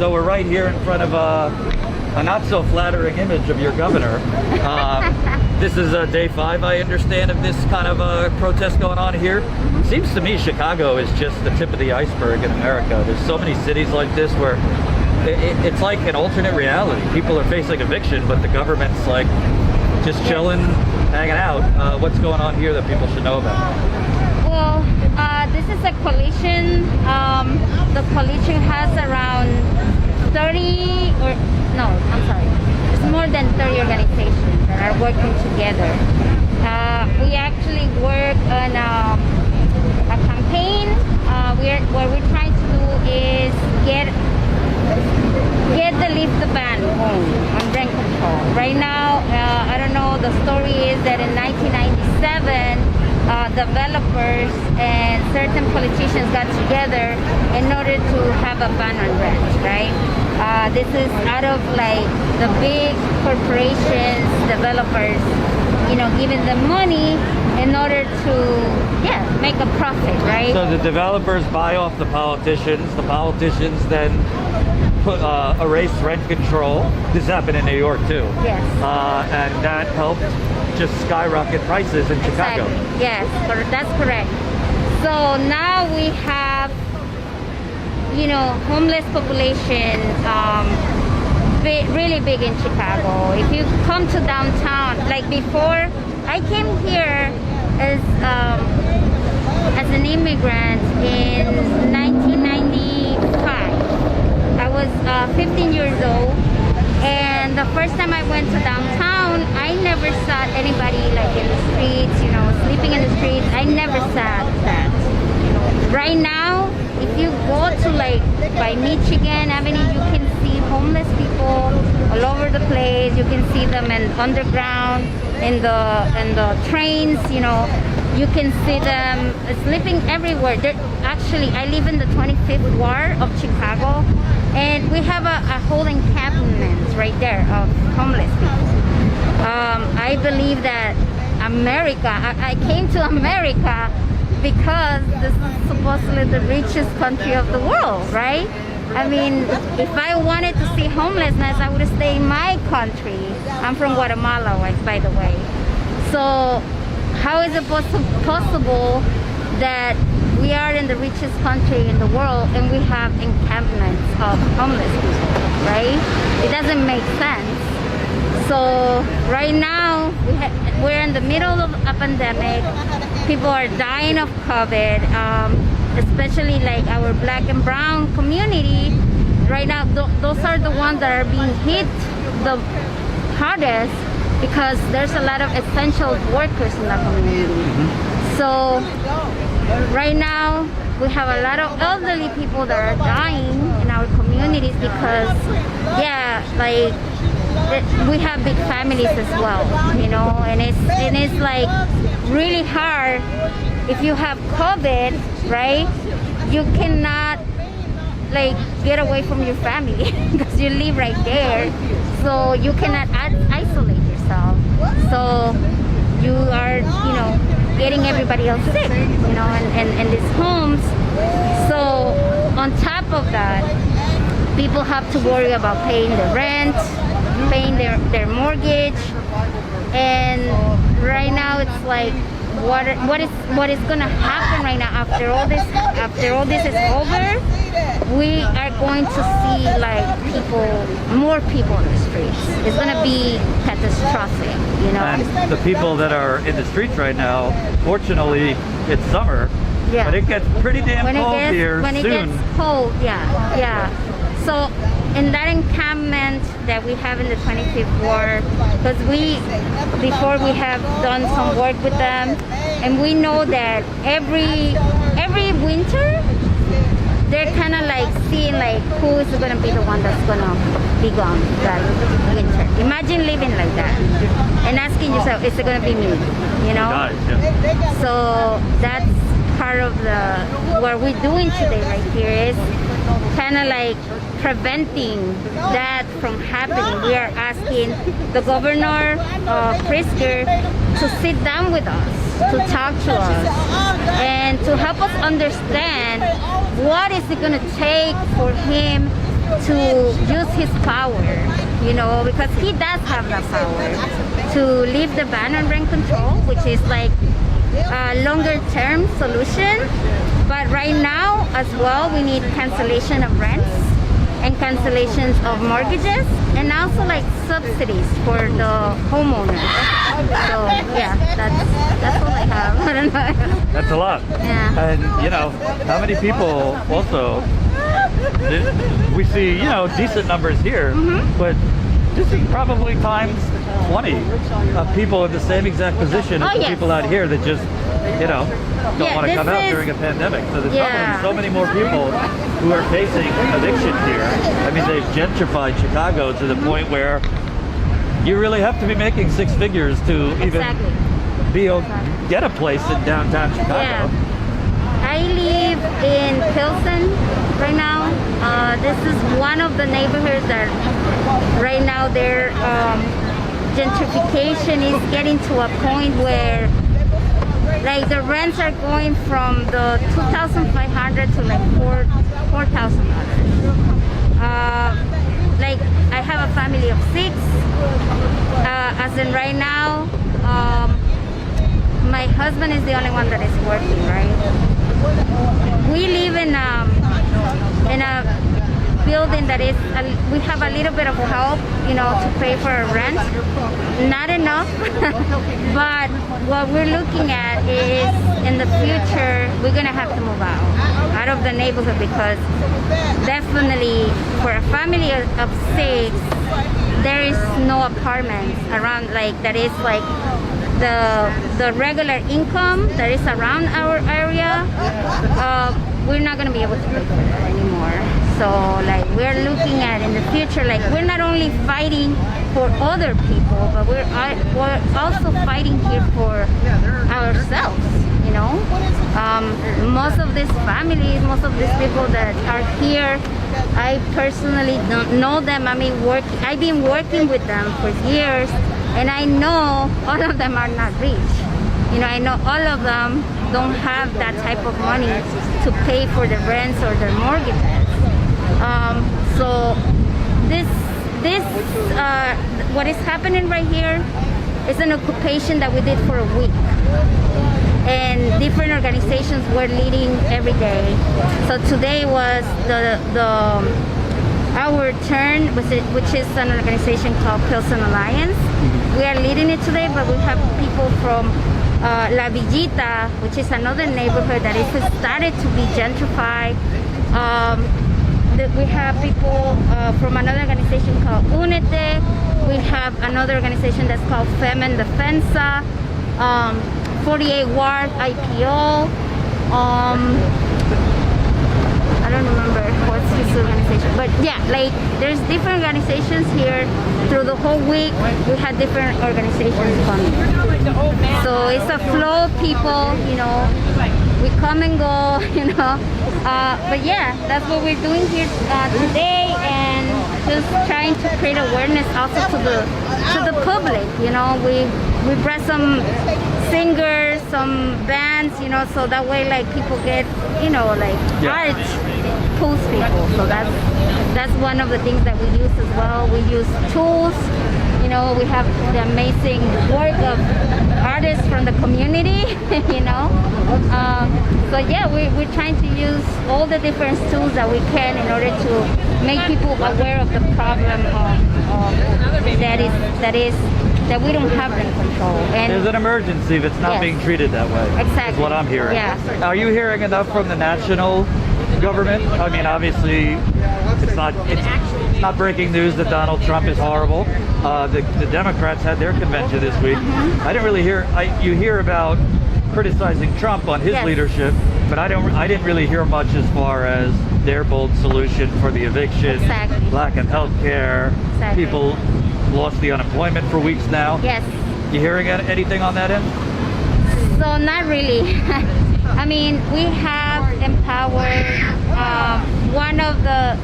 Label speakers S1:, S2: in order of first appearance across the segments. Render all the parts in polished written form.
S1: So we're right here in front of a not so flattering image of your governor. This is day 5, I understand, of this kind of protest going on here. Seems to me Chicago is just the tip of the iceberg in America. There's so many cities like this where it's like an alternate reality. People are facing eviction, but the government's like just chilling, hanging out. What's going on here that people should know about?
S2: Well, this is a coalition. The coalition has around 30 or no, I'm sorry. It's more than 30 organizations that are working together. We actually work on a campaign. What we're trying to do is get the lift the ban home on rent control. Right now, I don't know, the story is that in 1997, developers and certain politicians got together in order to have a ban on rent, right? This is out of like the big corporations, developers, you know, giving them money in order to, make a profit, right?
S1: So the developers buy off the politicians then erase rent control. This happened in New York too.
S2: Yes.
S1: And that helped just skyrocket prices in Chicago.
S2: Exactly. Yes, that's correct. So now we have, you know, homeless population really big in Chicago. If you come to downtown, like before, I came here as an immigrant in 1995. I was 15 years old, and the first time I went to downtown, I never saw anybody like in the streets, you know, sleeping in the streets. I never saw that. Right now, if you go to like by Michigan Avenue, you can see homeless people all over the place. You can see them in underground, in the trains, you know. You can see them sleeping everywhere. Actually, I live in the 25th ward of Chicago, and we have a whole encampment right there of homeless people. I believe that America, I came to America because this is supposedly the richest country of the world, right? I mean, if I wanted to see homelessness, I would stay in my country. I'm from Guatemala, by the way. So how is it possible that we are in the richest country in the world and we have encampments of homeless people, right? It doesn't make sense. So right now, we're in the middle of a pandemic. People are dying of COVID, especially like our black and brown community. Right now, those are the ones that are being hit the hardest because there's a lot of essential workers in that community. So right now, we have a lot of elderly people that are dying in our communities because, like, we have big families as well, you know, and it's like really hard if you have COVID, right? You cannot like get away from your family because you live right there, so you cannot isolate yourself. So you are, you know, getting everybody else sick, you know, and these homes. So on top of that, people have to worry about paying the rent, paying their mortgage, and right now it's like what is gonna happen right now after all this is over. We are going to see like more people in the streets. It's gonna be catastrophic, you know.
S1: And the people that are in the streets right now, fortunately, it's summer, but it gets pretty damn cold here soon.
S2: When it gets cold, So in that encampment that we have in the 25th ward, because before we have done some work with them, and we know that every winter they're kind of like seeing like who is going to be the one that's going to be gone that winter. Imagine living like that and asking yourself, is it going to be me? You know? So that's part of what we're doing today right here is kind of like preventing that from happening. We are asking the governor Pritzker to sit down with us, to talk to us, and to help us understand what is it going to take for him to use his power, you know, because he does have that power to leave the ban on rent control, which is like a longer term solution. But right now as well, we need cancellation of rents and cancellations of mortgages, and also like subsidies for the homeowners. So yeah, that's all I have. I don't know.
S1: That's a lot.
S2: Yeah.
S1: And you know, how many people also, we see, you know, decent numbers here, but this is probably times 20 of people in the same exact position as the people out here that just, you know, don't want to come out during a pandemic. So there's probably so many more people who are facing eviction here. I mean, they've gentrified Chicago to the point where you really have to be making six figures to even get a place in downtown Chicago.
S2: I live in Pilsen right now. This is one of the neighborhoods that right now their gentrification is getting to a point where like the rents are going from the $2,500 to like $4,000. Like I have a family of 6. As in right now, my husband is the only one that is working, right? We live in a building that is, we have a little bit of help, you know, to pay for our rent. Not enough, but what we're looking at is in the future, we're gonna have to move out of the neighborhood, because definitely for a family of 6, there is no apartments around, like that is like the regular income that is around our area. We're not gonna be able to pay for that anymore. So like we're looking at in the future, like we're not only fighting for other people, but we're also fighting here for ourselves, you know. Most of these families, most of these people that are here, I personally don't know them. I mean, I've been working with them for years, and I know all of them are not rich. You know, I know all of them don't have that type of money to pay for the rents or their mortgages. So this what is happening right here is an occupation that we did for a week, and different organizations were leading every day. So today was our turn, which is an organization called Pilsen Alliance. We are leading it today, but we have people from La Villita, which is another neighborhood that is started to be gentrified. We have people from another organization called Unete. We have another organization that's called Femen Defensa, 48 Ward IPO. I don't remember what's his organization, but yeah, like there's different organizations here. Through the whole week, we had different organizations coming. So it's a flow of people, you know. We come and go, you know. But yeah, that's what we're doing here today, and just trying to create awareness also to the public. You know, we brought some singers, some bands, you know, so that way like people get, you know, like art pulls people. So that's one of the things that we use as well. We use tools. You know, we have the amazing work of artists from the community, you know. So yeah, we're trying to use all the different tools that we can in order to make people aware of the problem that we don't have in control. And
S1: there's an emergency that's not being treated that way.
S2: Exactly.
S1: Is what I'm hearing.
S2: Yeah.
S1: Are you hearing enough from the national government? I mean, obviously, it's not breaking news that Donald Trump is horrible. The Democrats had their convention this week. I didn't really hear. You hear about criticizing Trump on his leadership, but I didn't really hear much as far as their bold solution for the eviction, lack of health care. People lost the unemployment for weeks now. Yes. You hearing anything on that end?
S2: So not really. I mean, we have empowered one of the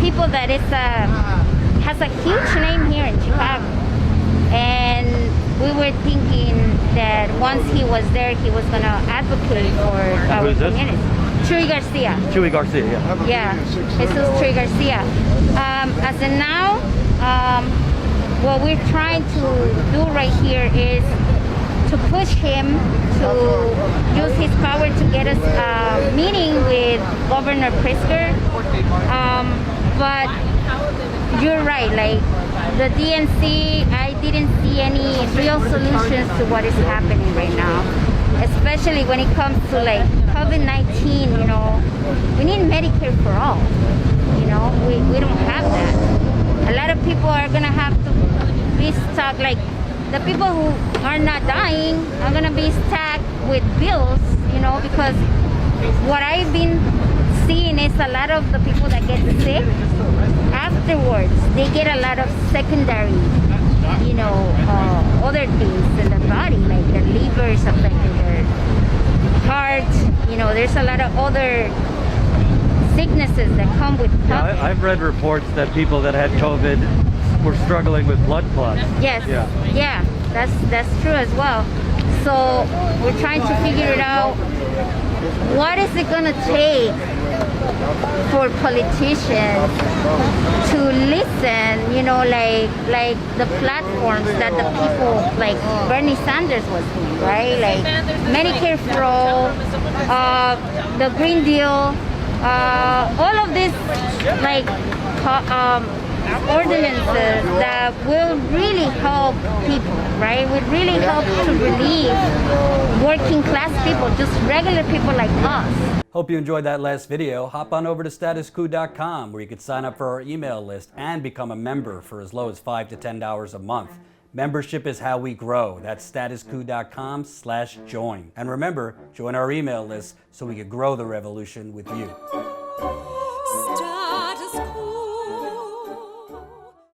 S2: people that has a huge name here in Chicago, and we were thinking that once he was there, he was gonna advocate for our community. Chuy Garcia.
S1: Chuy Garcia, yeah.
S2: Yeah, Jesus Chuy Garcia. As of now, what we're trying to do right here is to push him to use his power to get us a meeting with Governor Pritzker. But you're right, like the DNC, I didn't see any real solutions to what is happening right now. Especially when it comes to like COVID-19, you know, we need Medicare for all. You know, we don't have that. A lot of people are gonna have to be stuck, like the people who are not dying are gonna be stuck with bills, you know, because what I've been seeing is a lot of the people that get sick, afterwards they get a lot of secondary, you know, other things in the body, like their liver is affected, their heart, you know, there's a lot of other sicknesses that come with COVID.
S1: Yeah, I've read reports that people that had COVID were struggling with blood clots.
S2: Yes, yeah, that's true as well. So we're trying to figure it out. What is it gonna take for politicians to listen, you know, like the platforms that the people like Bernie Sanders was doing, right? Like Medicare for all, the Green Deal, all of this like ordinances that will really help people, right? Would really help to relieve working class people, just regular people like us.
S1: Hope you enjoyed that last video. Hop on over to statuscoup.com where you can sign up for our email list and become a member for as low as $5 to $10 a month. Membership is how we grow. That's statuscoup.com/join. And remember, join our email list so we can grow the revolution with you.